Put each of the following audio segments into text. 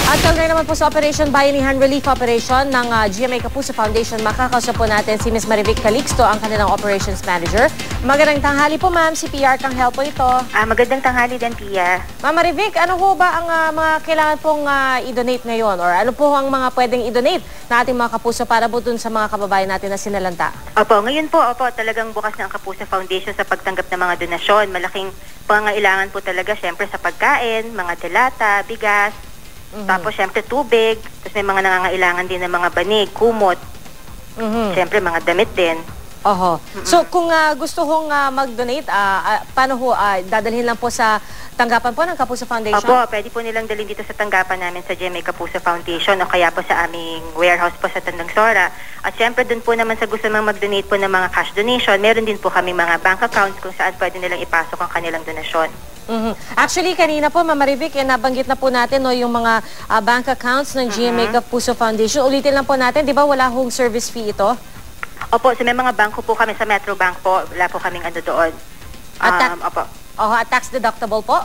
At kaugnay naman po sa Operation Bayanihan Relief Operation ng GMA Kapuso Foundation, makakausap po natin si Ms. Marivic Calixto, ang kanilang Operations Manager. Magandang tanghali po, ma'am. Si PR kang help po ito. Magandang tanghali din, Pia. Ma'am Marivic, ano po ba ang mga kailangan pong i-donate ngayon? Or ano po ang mga pwedeng i-donate na ating mga kapuso para po dun sa mga kababayan natin na sinalanta? Opo, ngayon po, talagang bukas na ang Kapuso Foundation sa pagtanggap ng mga donasyon. Malaking pangailangan po talaga, syempre, sa pagkain, mga delata, bigas, tapos syempre tubig, tapos may mga nangangailangan din ng mga banig, kumot, syempre mga damit din. Oho. So kung gusto kong mag-donate, paano ho, dadalhin lang po sa tanggapan po ng Kapuso Foundation? Opo, pwede po nilang dalhin dito sa tanggapan namin sa GMA Kapuso Foundation o kaya po sa aming warehouse po sa Tandang Sora. At syempre dun po naman sa gusto mang mag-donate po ng mga cash donation, meron din po kami mga bank accounts kung saan pwede nilang ipasok ang kanilang donasyon. Actually, kanina po, Ma'am Marivic, nabanggit na po natin yung mga bank accounts ng GMA Kapuso Foundation. Ulitin lang po natin, di ba wala hong service fee ito? Opo, so may mga bangko po kami sa Metro Bank po. Wala po kaming ano doon. Opo. At tax deductible po?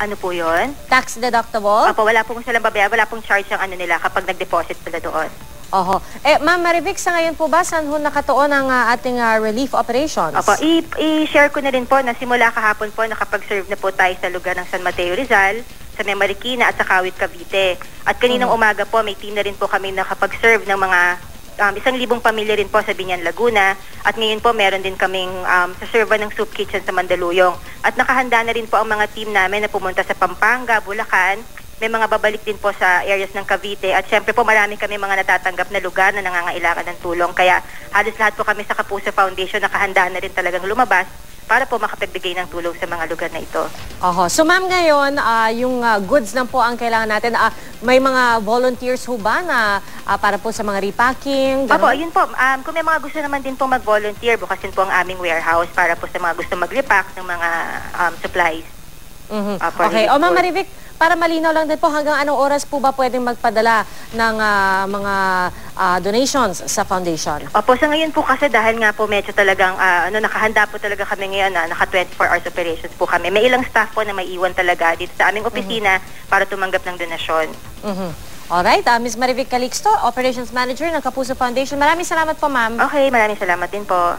Ano po yun? Tax deductible? Opo, wala pong silang babayaran. Wala pong charge ang ano nila kapag nag-deposit sila doon. Oho. Ma'am Marivic, sa ngayon po ba, saan ho nakatuon ang ating relief operations? Opo, i-share ko na rin po na simula kahapon po nakapag-serve na po tayo sa lugar ng San Mateo Rizal, sa Marikina at sa Kawit, Cavite. At kaninang umaga po, may team na rin po kami nakapag-serve ng mga 1,000 pamilya rin po sa Binyan, Laguna. At ngayon po, meron din kaming sa-serve ng soup kitchen sa Mandaluyong. At nakahanda na rin po ang mga team namin na pumunta sa Pampanga, Bulacan. May mga babalik din po sa areas ng Cavite. At syempre po, marami kami mga natatanggap na lugar na nangangailangan ng tulong. Kaya halos lahat po kami sa Kapuso Foundation nakahanda na rin talagang lumabas para po makapagbigay ng tulong sa mga lugar na ito. Oho. So ma'am, ngayon, yung goods lang po ang kailangan natin. May mga volunteers ho ba na para po sa mga repacking? Opo, yun po. Kung may mga gusto naman din po mag-volunteer, bukasin po ang aming warehouse para po sa mga gusto mag-repack ng mga supplies. Okay. Ma'am Marivic, para malinaw lang din po, hanggang anong oras po ba pwedeng magpadala ng mga donations sa foundation? Opo, sa ngayon po kasi dahil nga po medyo talagang nakahanda po talaga kami ngayon naka 24 hours operations po kami. May ilang staff po na may iwan talaga dito sa aming opisina para tumanggap ng donasyon. Alright, Ms. Marivic Calixto, Operations Manager ng Kapuso Foundation. Maraming salamat po, ma'am. Okay, maraming salamat din po.